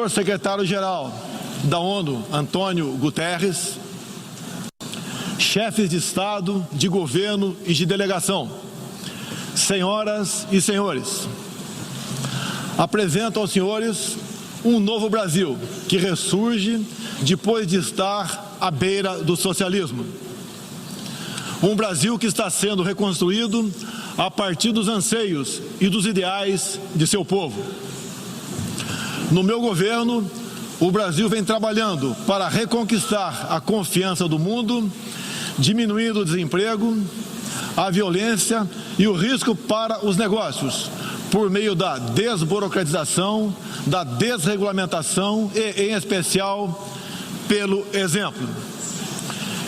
senhor secretário-geral da ONU, Antônio Guterres, chefes de Estado, de governo e de delegação, senhoras e senhores, apresento aos senhores um novo Brasil que ressurge depois de estar à beira do socialismo. Um Brasil que está sendo reconstruído a partir dos anseios e dos ideais de seu povo. No meu governo, o Brasil vem trabalhando para reconquistar a confiança do mundo, diminuindo o desemprego, a violência e o risco para os negócios, por meio da desburocratização, da desregulamentação e, em especial, pelo exemplo.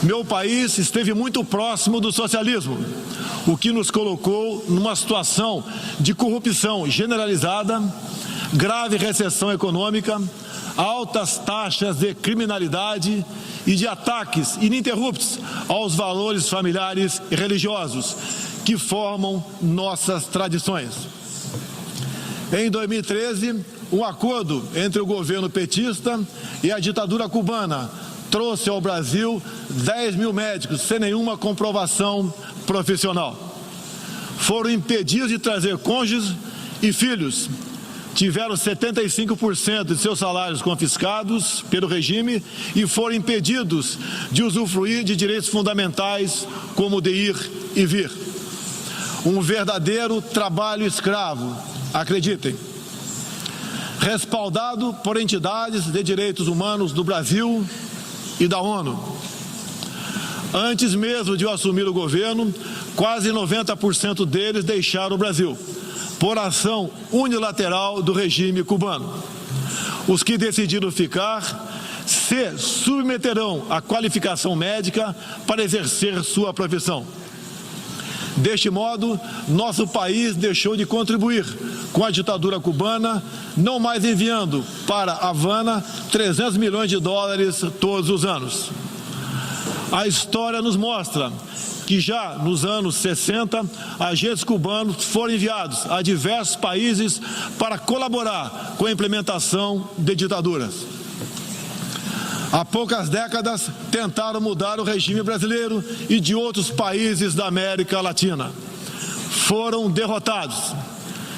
Meu país esteve muito próximo do socialismo, o que nos colocou numa situação de corrupção generalizada, grave recessão econômica, altas taxas de criminalidade e de ataques ininterruptos aos valores familiares e religiosos que formam nossas tradições. Em 2013, um acordo entre o governo petista e a ditadura cubana trouxe ao Brasil 10 mil médicos sem nenhuma comprovação profissional. Foram impedidos de trazer cônjuges e filhos. Tiveram 75% de seus salários confiscados pelo regime e foram impedidos de usufruir de direitos fundamentais como de ir e vir. Um verdadeiro trabalho escravo, acreditem. Respaldado por entidades de direitos humanos do Brasil e da ONU. Antes mesmo de eu assumir o governo, quase 90% deles deixaram o Brasil, por ação unilateral do regime cubano. Os que decidiram ficar se submeterão à qualificação médica para exercer sua profissão. Deste modo, nosso país deixou de contribuir com a ditadura cubana, não mais enviando para Havana 300 milhões de dólares todos os anos. A história nos mostra que já nos anos 60, agentes cubanos foram enviados a diversos países para colaborar com a implementação de ditaduras. Há poucas décadas, tentaram mudar o regime brasileiro e de outros países da América Latina. Foram derrotados.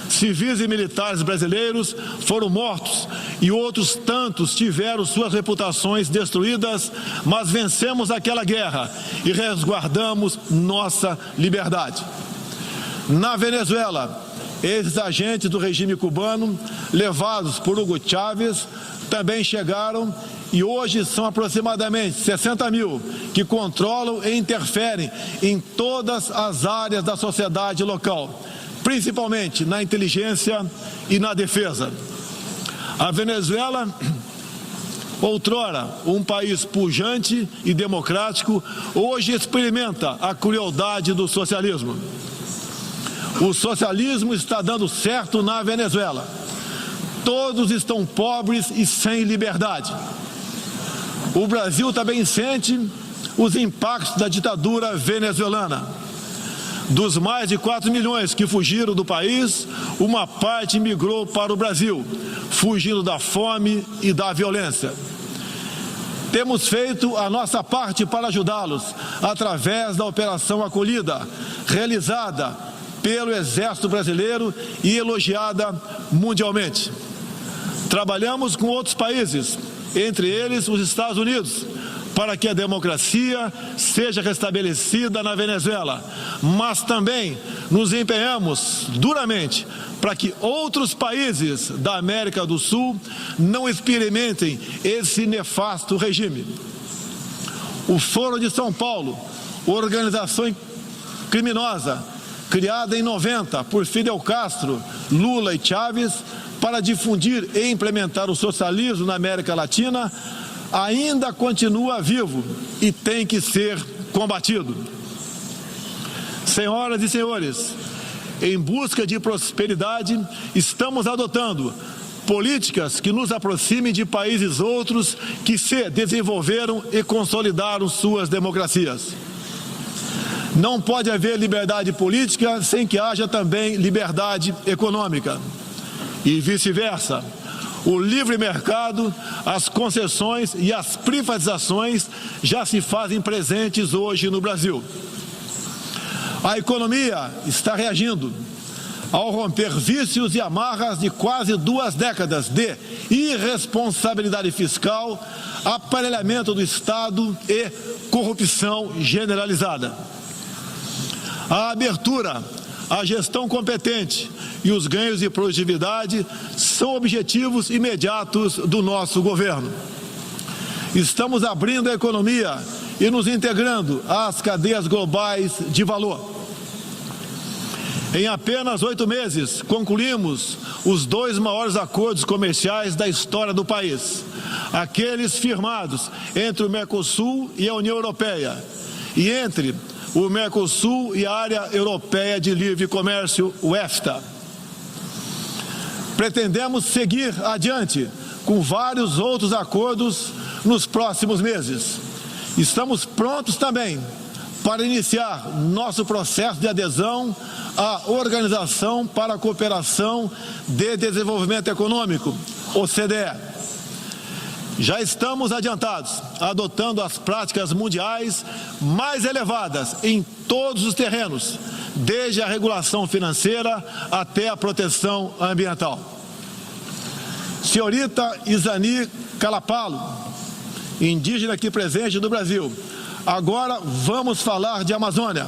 Civis e militares brasileiros foram mortos e outros tantos tiveram suas reputações destruídas, mas vencemos aquela guerra e resguardamos nossa liberdade. Na Venezuela, esses agentes do regime cubano, levados por Hugo Chávez, também chegaram e hoje são aproximadamente 60 mil que controlam e interferem em todas as áreas da sociedade local, principalmente na inteligência e na defesa. A Venezuela, outrora um país pujante e democrático, hoje experimenta a crueldade do socialismo. O socialismo está dando certo na Venezuela. Todos estão pobres e sem liberdade. O Brasil também sente os impactos da ditadura venezuelana. Dos mais de 4 milhões que fugiram do país, uma parte migrou para o Brasil, fugindo da fome e da violência. Temos feito a nossa parte para ajudá-los, através da Operação Acolhida, realizada pelo Exército Brasileiro e elogiada mundialmente. Trabalhamos com outros países, entre eles os Estados Unidos, para que a democracia seja restabelecida na Venezuela, mas também nos empenhamos duramente para que outros países da América do Sul não experimentem esse nefasto regime. O Foro de São Paulo, organização criminosa, criada em 90 por Fidel Castro, Lula e Chávez, para difundir e implementar o socialismo na América Latina, ainda continua vivo e tem que ser combatido. Senhoras e senhores, em busca de prosperidade, estamos adotando políticas que nos aproximem de países outros que se desenvolveram e consolidaram suas democracias. Não pode haver liberdade política sem que haja também liberdade econômica. E vice-versa. O livre mercado, as concessões e as privatizações já se fazem presentes hoje no Brasil. A economia está reagindo ao romper vícios e amarras de quase 2 décadas de irresponsabilidade fiscal, aparelhamento do Estado e corrupção generalizada. A abertura, a gestão competente e os ganhos de produtividade são objetivos imediatos do nosso governo. Estamos abrindo a economia e nos integrando às cadeias globais de valor. Em apenas 8 meses, concluímos os 2 maiores acordos comerciais da história do país, aqueles firmados entre o Mercosul e a União Europeia, e entre o Mercosul e a Área Europeia de Livre Comércio, o EFTA. Pretendemos seguir adiante com vários outros acordos nos próximos meses. Estamos prontos também para iniciar nosso processo de adesão à Organização para a Cooperação de Desenvolvimento Econômico, OCDE. Já estamos adiantados, adotando as práticas mundiais mais elevadas em todos os terrenos, desde a regulação financeira até a proteção ambiental. Senhorita Isani Calapalo, indígena aqui presente do Brasil, agora vamos falar de Amazônia.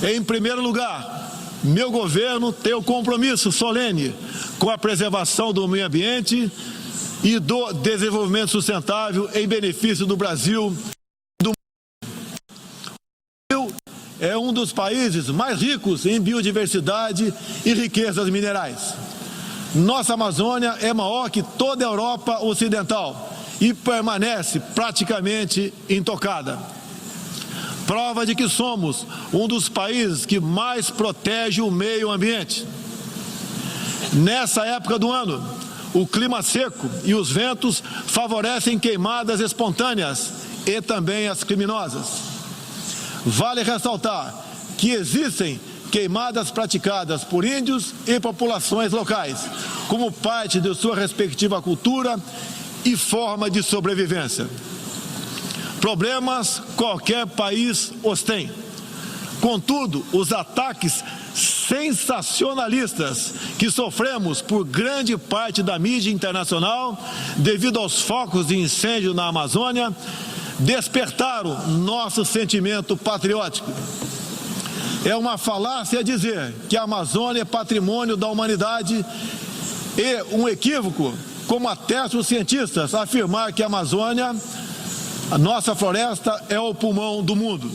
Em primeiro lugar, meu governo tem o compromisso solene com a preservação do meio ambiente e do desenvolvimento sustentável em benefício do Brasil. O Brasil é um dos países mais ricos em biodiversidade e riquezas minerais. Nossa Amazônia é maior que toda a Europa Ocidental e permanece praticamente intocada. Prova de que somos um dos países que mais protege o meio ambiente. Nessa época do ano, o clima seco e os ventos favorecem queimadas espontâneas e também as criminosas. Vale ressaltar que existem queimadas praticadas por índios e populações locais, como parte de sua respectiva cultura e forma de sobrevivência. Problemas qualquer país os tem. Contudo, os ataques sensacionalistas que sofremos por grande parte da mídia internacional, devido aos focos de incêndio na Amazônia, despertaram nosso sentimento patriótico. É uma falácia dizer que a Amazônia é patrimônio da humanidade e um equívoco, como atestam os cientistas, afirmar que a Amazônia, a nossa floresta, é o pulmão do mundo.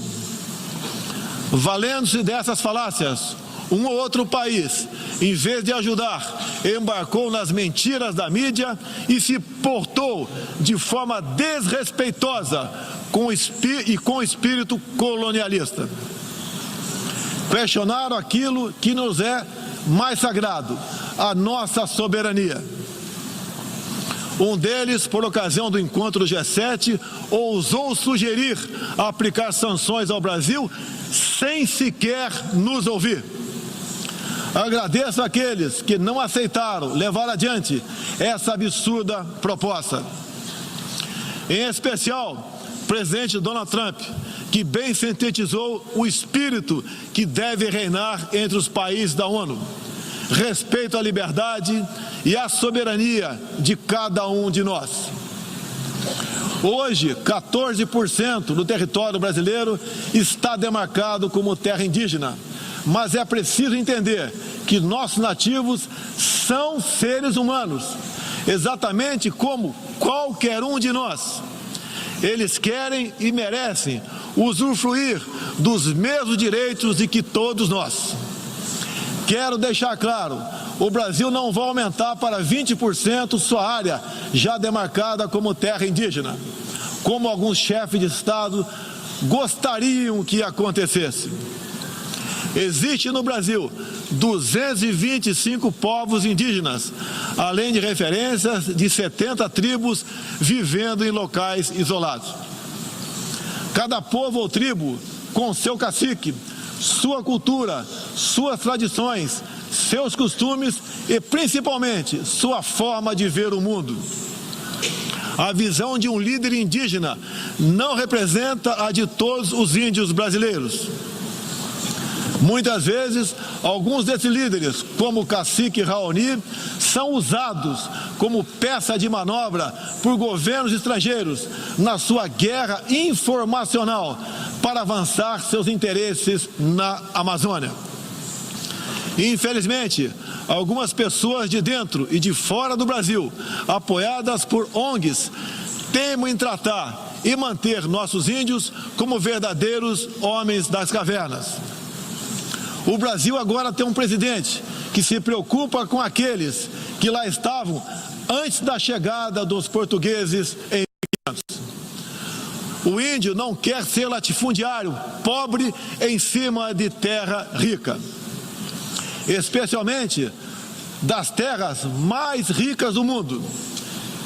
Valendo-se dessas falácias, um ou outro país, em vez de ajudar, embarcou nas mentiras da mídia e se portou de forma desrespeitosa com espírito colonialista. Questionaram aquilo que nos é mais sagrado, a nossa soberania. Um deles, por ocasião do encontro do G7, ousou sugerir aplicar sanções ao Brasil sem sequer nos ouvir. Agradeço àqueles que não aceitaram levar adiante essa absurda proposta. Em especial, o presidente Donald Trump, que bem sintetizou o espírito que deve reinar entre os países da ONU: respeito à liberdade e à soberania de cada um de nós. Hoje, 14% do território brasileiro está demarcado como terra indígena, mas é preciso entender que nossos nativos são seres humanos, exatamente como qualquer um de nós. Eles querem e merecem usufruir dos mesmos direitos de que todos nós. Quero deixar claro, o Brasil não vai aumentar para 20% sua área já demarcada como terra indígena, como alguns chefes de Estado gostariam que acontecesse. Existe no Brasil 225 povos indígenas, além de referências de 70 tribos vivendo em locais isolados. Cada povo ou tribo, com seu cacique, sua cultura, suas tradições, seus costumes e, principalmente, sua forma de ver o mundo. A visão de um líder indígena não representa a de todos os índios brasileiros. Muitas vezes, alguns desses líderes, como o cacique Raoni, são usados como peça de manobra por governos estrangeiros na sua guerra informacional para avançar seus interesses na Amazônia. Infelizmente, algumas pessoas de dentro e de fora do Brasil, apoiadas por ONGs, temem tratar e manter nossos índios como verdadeiros homens das cavernas. O Brasil agora tem um presidente que se preocupa com aqueles que lá estavam antes da chegada dos portugueses em 1500. O índio não quer ser latifundiário, pobre em cima de terra rica, especialmente das terras mais ricas do mundo.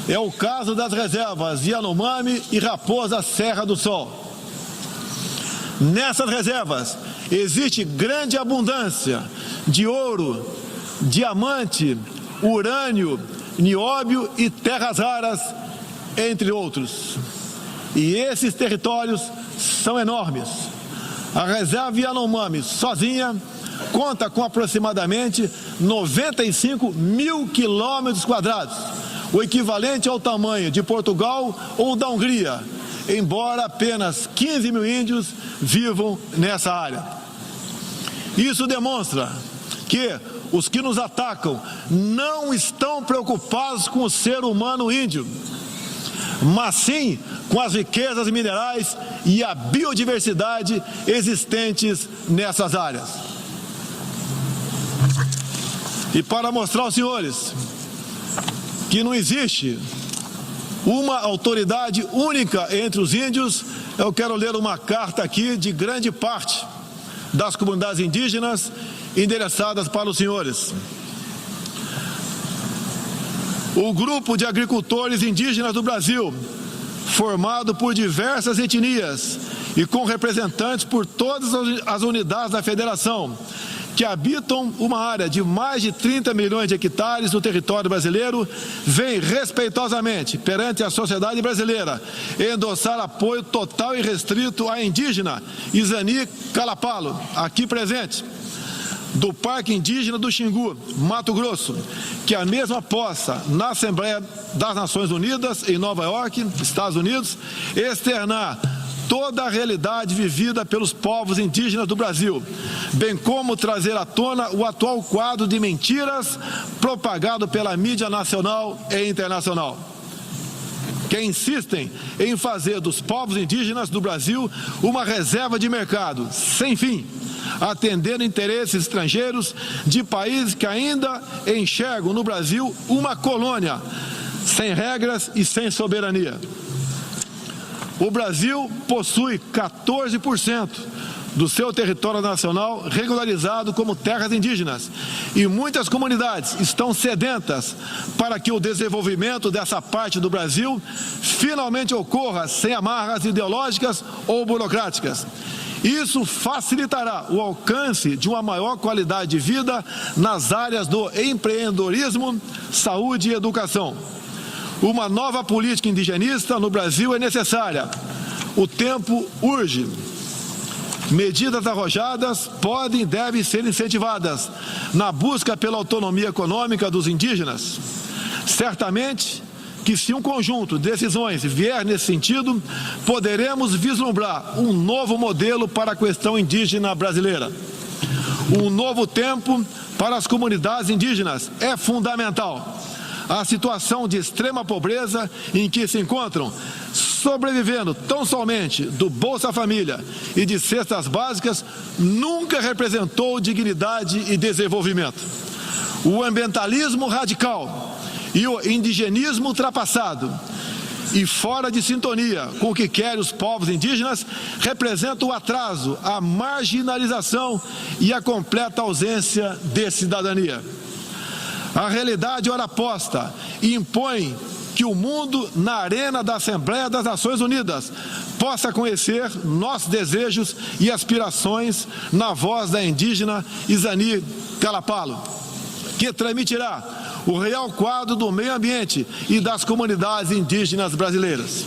É o caso das reservas Yanomami e Raposa Serra do Sol. Nessas reservas existe grande abundância de ouro, diamante, urânio, nióbio e terras raras, entre outros. E esses territórios são enormes. A reserva Yanomami sozinha conta com aproximadamente 95 mil quilômetros quadrados, o equivalente ao tamanho de Portugal ou da Hungria, embora apenas 15 mil índios vivam nessa área. Isso demonstra que os que nos atacam não estão preocupados com o ser humano índio, mas sim com as riquezas minerais e a biodiversidade existentes nessas áreas. E para mostrar aos senhores que não existe uma autoridade única entre os índios, eu quero ler uma carta aqui de grande parte das comunidades indígenas endereçadas para os senhores. O grupo de agricultores indígenas do Brasil, formado por diversas etnias e com representantes por todas as unidades da federação, que habitam uma área de mais de 30 milhões de hectares no território brasileiro, vem respeitosamente perante a sociedade brasileira endossar apoio total e restrito à indígena Izani Calapalo, aqui presente, do Parque Indígena do Xingu, Mato Grosso, que a mesma possa, na Assembleia das Nações Unidas, em Nova York, Estados Unidos, externar toda a realidade vivida pelos povos indígenas do Brasil, bem como trazer à tona o atual quadro de mentiras propagado pela mídia nacional e internacional, que insistem em fazer dos povos indígenas do Brasil uma reserva de mercado sem fim, atendendo interesses estrangeiros de países que ainda enxergam no Brasil uma colônia, sem regras e sem soberania. O Brasil possui 14% do seu território nacional regularizado como terras indígenas e muitas comunidades estão sedentas para que o desenvolvimento dessa parte do Brasil finalmente ocorra sem amarras ideológicas ou burocráticas. Isso facilitará o alcance de uma maior qualidade de vida nas áreas do empreendedorismo, saúde e educação. Uma nova política indigenista no Brasil é necessária. O tempo urge. Medidas arrojadas podem e devem ser incentivadas na busca pela autonomia econômica dos indígenas. Certamente que, se um conjunto de decisões vier nesse sentido, poderemos vislumbrar um novo modelo para a questão indígena brasileira. Um novo tempo para as comunidades indígenas é fundamental. A situação de extrema pobreza em que se encontram, sobrevivendo tão somente do Bolsa Família e de cestas básicas, nunca representou dignidade e desenvolvimento. O ambientalismo radical e o indigenismo ultrapassado e fora de sintonia com o que querem os povos indígenas representam o atraso, a marginalização e a completa ausência de cidadania. A realidade ora posta impõe que o mundo, na arena da Assembleia das Nações Unidas, possa conhecer nossos desejos e aspirações na voz da indígena Izani Calapalo, que transmitirá o real quadro do meio ambiente e das comunidades indígenas brasileiras.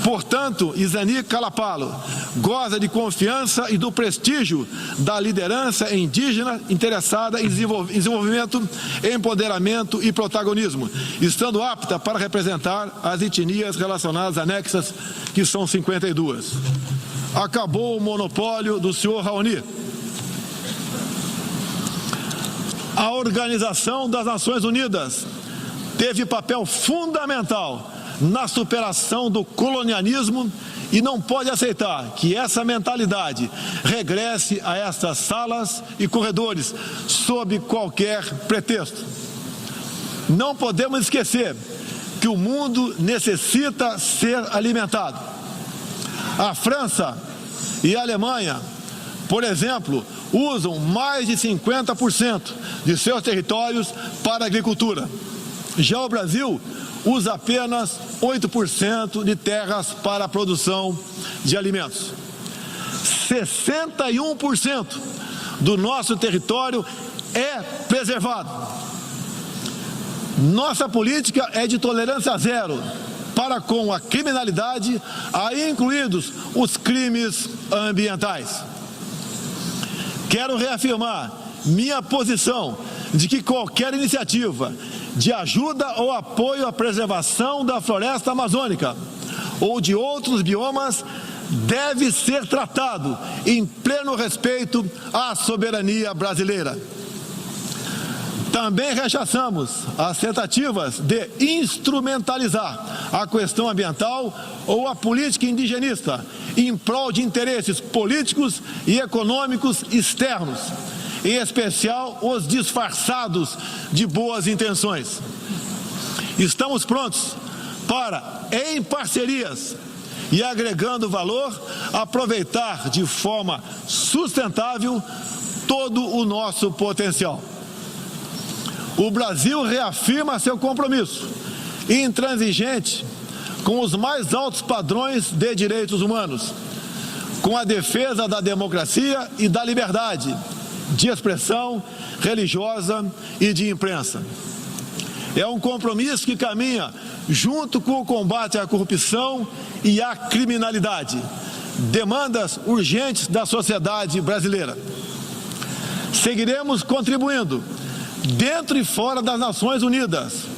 Portanto, Izani Calapalo goza de confiança e do prestígio da liderança indígena interessada em desenvolvimento, empoderamento e protagonismo, estando apta para representar as etnias relacionadas anexas, que são 52. Acabou o monopólio do senhor Raoni. A Organização das Nações Unidas teve papel fundamental na superação do colonialismo e não pode aceitar que essa mentalidade regresse a estas salas e corredores sob qualquer pretexto. Não podemos esquecer que o mundo necessita ser alimentado. A França e a Alemanha, por exemplo, usam mais de 50% de seus territórios para a agricultura. Já o Brasil usa apenas 8% de terras para a produção de alimentos. 61% do nosso território é preservado. Nossa política é de tolerância zero para com a criminalidade, aí incluídos os crimes ambientais. Quero reafirmar minha posição de que qualquer iniciativa de ajuda ou apoio à preservação da floresta amazônica ou de outros biomas deve ser tratado em pleno respeito à soberania brasileira. Também rechaçamos as tentativas de instrumentalizar a questão ambiental ou a política indigenista em prol de interesses políticos e econômicos externos, em especial os disfarçados de boas intenções. Estamos prontos para, em parcerias e agregando valor, aproveitar de forma sustentável todo o nosso potencial. O Brasil reafirma seu compromisso intransigente com os mais altos padrões de direitos humanos, com a defesa da democracia e da liberdade de expressão religiosa e de imprensa. É um compromisso que caminha junto com o combate à corrupção e à criminalidade, demandas urgentes da sociedade brasileira. Seguiremos contribuindo, dentro e fora das Nações Unidas,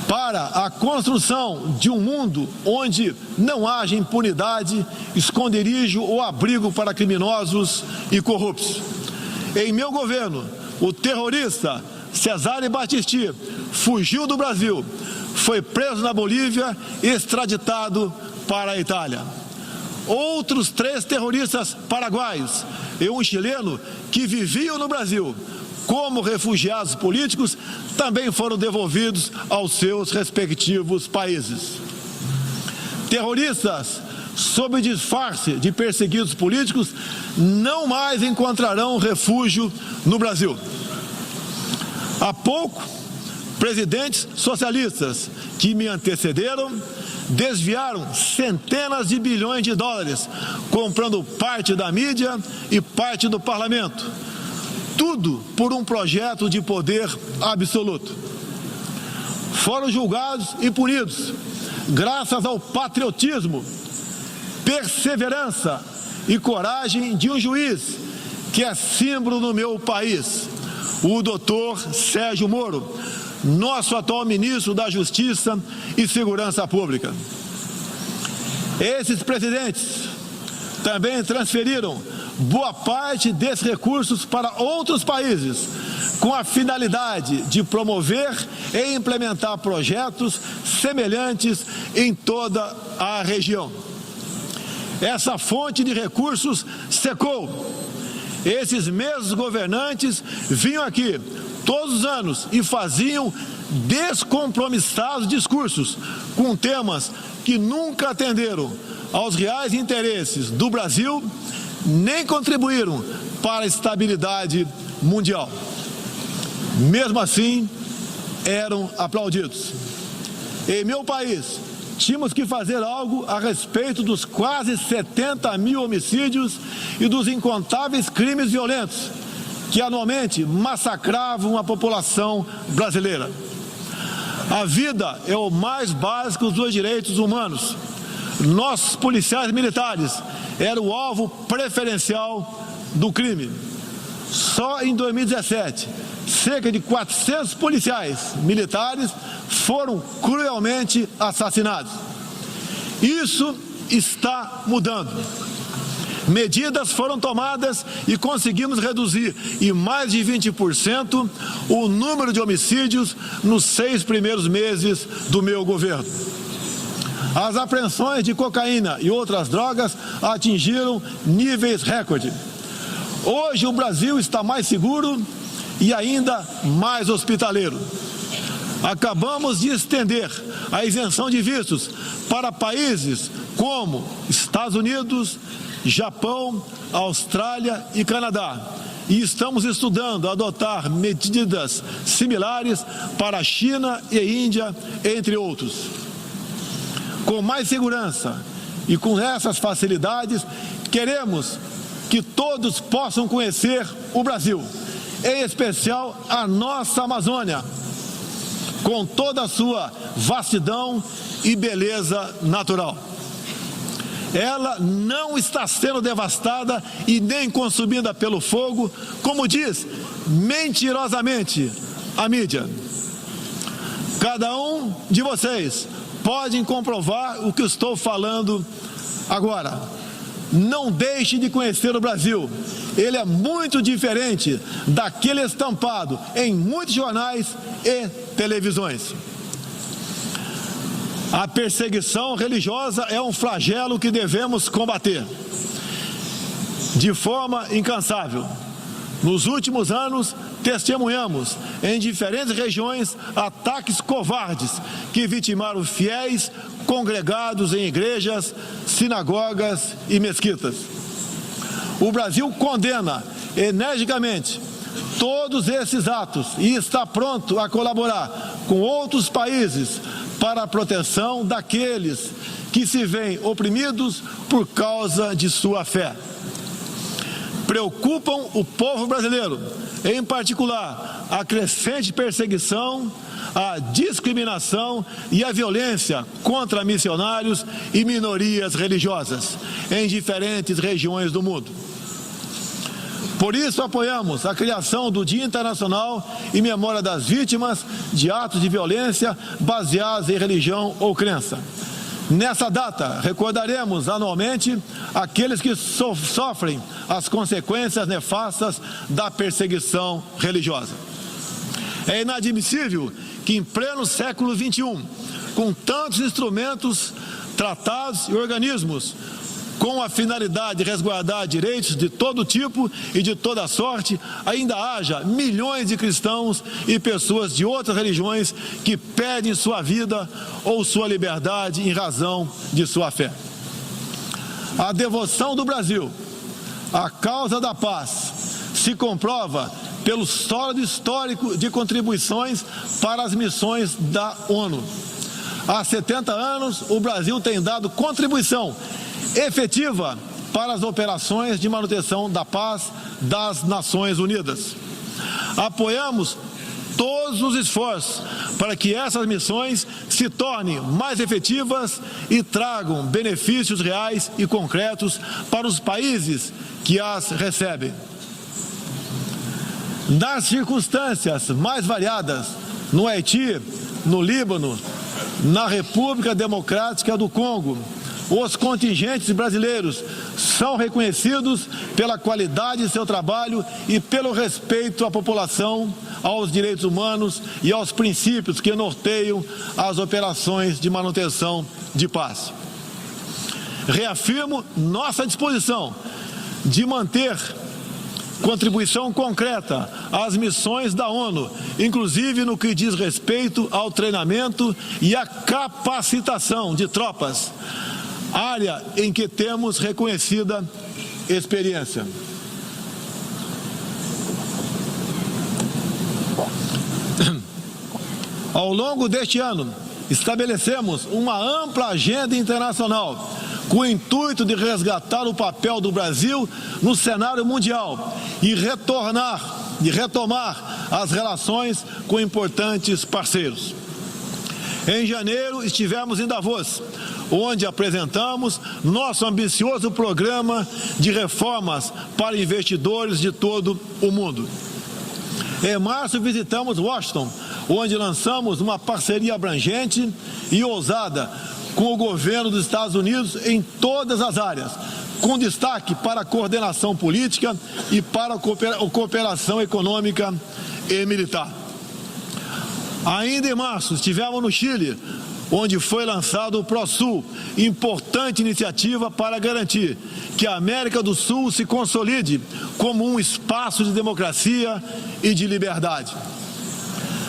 para a construção de um mundo onde não haja impunidade, esconderijo ou abrigo para criminosos e corruptos. Em meu governo, o terrorista Cesare Battisti fugiu do Brasil, foi preso na Bolívia e extraditado para a Itália. Outros 3 terroristas paraguaios e um chileno que viviam no Brasil como refugiados políticos também foram devolvidos aos seus respectivos países. Terroristas, sob disfarce de perseguidos políticos, não mais encontrarão refúgio no Brasil. Há pouco, presidentes socialistas que me antecederam desviaram centenas de bilhões de dólares, comprando parte da mídia e parte do parlamento. Tudo por um projeto de poder absoluto. Foram julgados e punidos graças ao patriotismo, perseverança e coragem de um juiz que é símbolo no meu país, o doutor Sérgio Moro, nosso atual ministro da Justiça e Segurança Pública. Esses presidentes também transferiram boa parte desses recursos para outros países, com a finalidade de promover e implementar projetos semelhantes em toda a região. Essa fonte de recursos secou. Esses mesmos governantes vinham aqui todos os anos e faziam descompromissados discursos com temas que nunca atenderam aos reais interesses do Brasil, nem contribuíram para a estabilidade mundial. Mesmo assim, eram aplaudidos. Em meu país, tínhamos que fazer algo a respeito dos quase 70 mil homicídios e dos incontáveis crimes violentos que anualmente massacravam a população brasileira. A vida é o mais básico dos direitos humanos. Nossos policiais militares eram o alvo preferencial do crime. Só em 2017, cerca de 400 policiais militares foram cruelmente assassinados. Isso está mudando. Medidas foram tomadas e conseguimos reduzir em mais de 20% o número de homicídios nos 6 primeiros meses do meu governo. As apreensões de cocaína e outras drogas atingiram níveis recorde. Hoje o Brasil está mais seguro e ainda mais hospitaleiro. Acabamos de estender a isenção de vistos para países como Estados Unidos, Japão, Austrália e Canadá. E estamos estudando adotar medidas similares para a China e a Índia, entre outros. Com mais segurança e com essas facilidades, queremos que todos possam conhecer o Brasil, em especial a nossa Amazônia, com toda a sua vastidão e beleza natural. Ela não está sendo devastada e nem consumida pelo fogo, como diz mentirosamente a mídia. Cada um de vocês pode comprovar o que estou falando agora. Não deixe de conhecer o Brasil. Ele é muito diferente daquele estampado em muitos jornais e televisões. A perseguição religiosa é um flagelo que devemos combater de forma incansável. Nos últimos anos, testemunhamos em diferentes regiões ataques covardes que vitimaram fiéis congregados em igrejas, sinagogas e mesquitas. O Brasil condena energicamente todos esses atos e está pronto a colaborar com outros países para a proteção daqueles que se veem oprimidos por causa de sua fé. Preocupam o povo brasileiro, em particular, a crescente perseguição, a discriminação e a violência contra missionários e minorias religiosas em diferentes regiões do mundo. Por isso, apoiamos a criação do Dia Internacional em memória das vítimas de atos de violência baseados em religião ou crença. Nessa data, recordaremos anualmente aqueles que sofrem as consequências nefastas da perseguição religiosa. É inadmissível que em pleno século XXI, com tantos instrumentos, tratados e organismos com a finalidade de resguardar direitos de todo tipo e de toda sorte, ainda haja milhões de cristãos e pessoas de outras religiões que perdem sua vida ou sua liberdade em razão de sua fé. A devoção do Brasil à causa da paz se comprova pelo sólido histórico de contribuições para as missões da ONU. Há 70 anos, o Brasil tem dado contribuição efetiva para as operações de manutenção da paz das Nações Unidas. Apoiamos todos os esforços para que essas missões se tornem mais efetivas e tragam benefícios reais e concretos para os países que as recebem. Nas circunstâncias mais variadas, no Haiti, no Líbano, na República Democrática do Congo, os contingentes brasileiros são reconhecidos pela qualidade de seu trabalho e pelo respeito à população, aos direitos humanos e aos princípios que norteiam as operações de manutenção de paz. Reafirmo nossa disposição de manter contribuição concreta às missões da ONU, inclusive no que diz respeito ao treinamento e à capacitação de tropas, área em que temos reconhecida experiência. Ao longo deste ano, estabelecemos uma ampla agenda internacional com o intuito de resgatar o papel do Brasil no cenário mundial e retornar de retomar as relações com importantes parceiros. Em janeiro, estivemos em Davos, onde apresentamos nosso ambicioso programa de reformas para investidores de todo o mundo. Em março, visitamos Washington, onde lançamos uma parceria abrangente e ousada com o governo dos Estados Unidos em todas as áreas, com destaque para a coordenação política e para a cooperação econômica e militar. Ainda em março, estivemos no Chile, onde foi lançado o ProSul, importante iniciativa para garantir que a América do Sul se consolide como um espaço de democracia e de liberdade.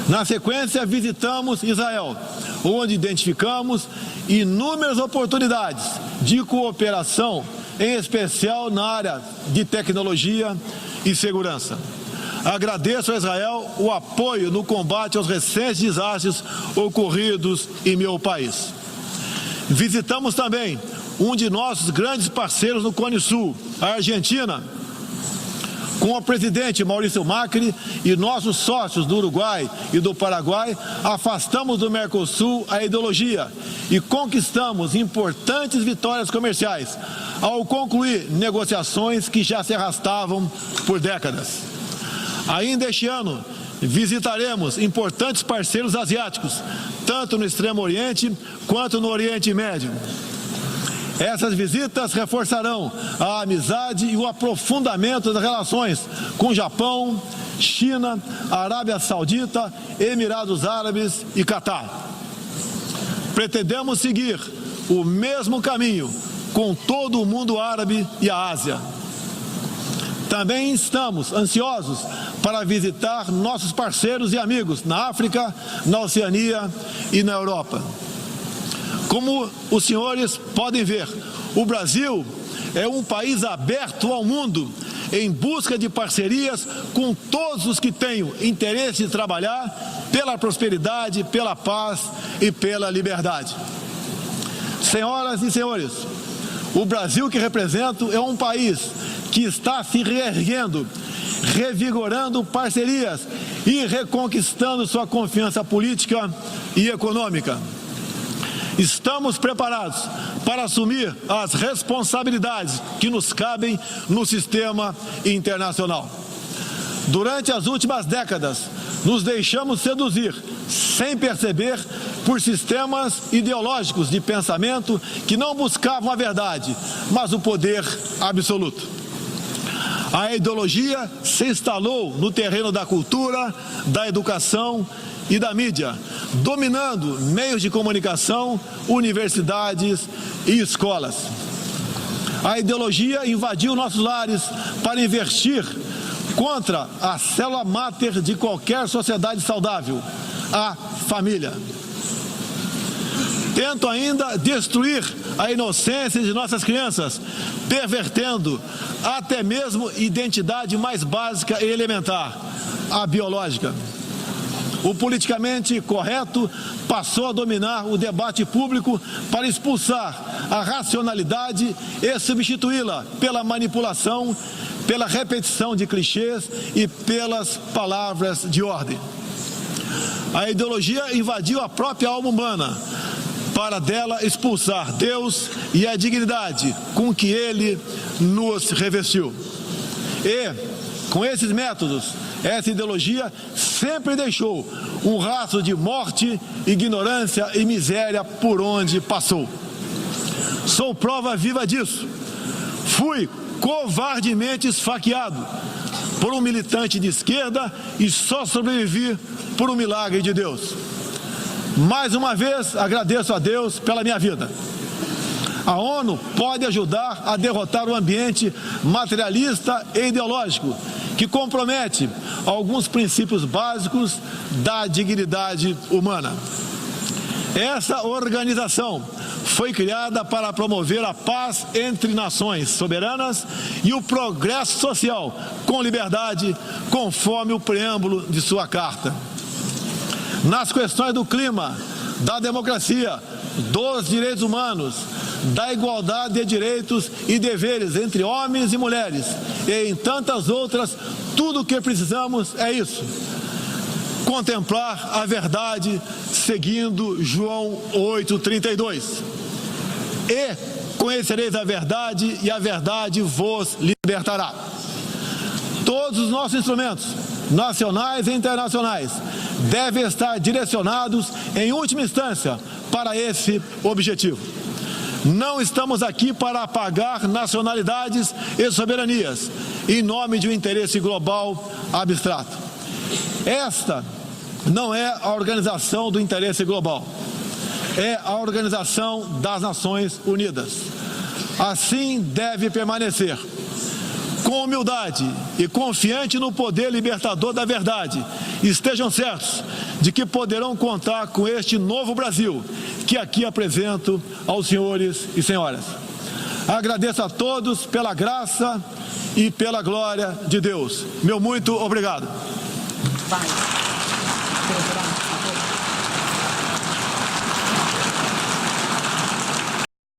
Na sequência, visitamos Israel, onde identificamos inúmeras oportunidades de cooperação, em especial na área de tecnologia e segurança. Agradeço a Israel o apoio no combate aos recentes desastres ocorridos em meu país. Visitamos também um de nossos grandes parceiros no Cone Sul, a Argentina. Com o presidente Maurício Macri e nossos sócios do Uruguai e do Paraguai, afastamos do Mercosul a ideologia e conquistamos importantes vitórias comerciais, ao concluir negociações que já se arrastavam por décadas. Ainda este ano, visitaremos importantes parceiros asiáticos, tanto no Extremo Oriente quanto no Oriente Médio. Essas visitas reforçarão a amizade e o aprofundamento das relações com Japão, China, Arábia Saudita, Emirados Árabes e Catar. Pretendemos seguir o mesmo caminho com todo o mundo árabe e a Ásia. Também estamos ansiosos para visitar nossos parceiros e amigos na África, na Oceania e na Europa. Como os senhores podem ver, o Brasil é um país aberto ao mundo em busca de parcerias com todos os que tenham interesse de trabalhar pela prosperidade, pela paz e pela liberdade. Senhoras e senhores, o Brasil que represento é um país que está se reerguendo, revigorando parcerias e reconquistando sua confiança política e econômica. Estamos preparados para assumir as responsabilidades que nos cabem no sistema internacional. Durante as últimas décadas, nos deixamos seduzir, sem perceber, por sistemas ideológicos de pensamento que não buscavam a verdade, mas o poder absoluto. A ideologia se instalou no terreno da cultura, da educação e da mídia, dominando meios de comunicação, universidades e escolas. A ideologia invadiu nossos lares para investir contra a célula máter de qualquer sociedade saudável, a família. Tentam ainda destruir a inocência de nossas crianças, pervertendo até mesmo a identidade mais básica e elementar, a biológica. O politicamente correto passou a dominar o debate público para expulsar a racionalidade e substituí-la pela manipulação, pela repetição de clichês e pelas palavras de ordem. A ideologia invadiu a própria alma humana para dela expulsar Deus e a dignidade com que Ele nos revestiu. E, com esses métodos, essa ideologia sempre deixou um rastro de morte, ignorância e miséria por onde passou. Sou prova viva disso. Fui covardemente esfaqueado por um militante de esquerda e só sobrevivi por um milagre de Deus. Mais uma vez, agradeço a Deus pela minha vida. A ONU pode ajudar a derrotar o ambiente materialista e ideológico que compromete alguns princípios básicos da dignidade humana. Essa organização foi criada para promover a paz entre nações soberanas e o progresso social com liberdade, conforme o preâmbulo de sua carta. Nas questões do clima, da democracia, dos direitos humanos, da igualdade de direitos e deveres entre homens e mulheres, e em tantas outras, Tudo o que precisamos é isso: contemplar a verdade seguindo João 8,32. E conhecereis a verdade, e a verdade vos libertará. Todos os nossos instrumentos, nacionais e internacionais, devem estar direcionados, em última instância, para esse objetivo. Não estamos aqui para apagar nacionalidades e soberanias, em nome de um interesse global abstrato. Esta não é a organização do interesse global, é a Organização das Nações Unidas. Assim deve permanecer, com humildade e confiante no poder libertador da verdade. Estejam certos de que poderão contar com este novo Brasil que aqui apresento aos senhores e senhoras. Agradeço a todos pela graça e pela glória de Deus. Meu muito obrigado. Vai.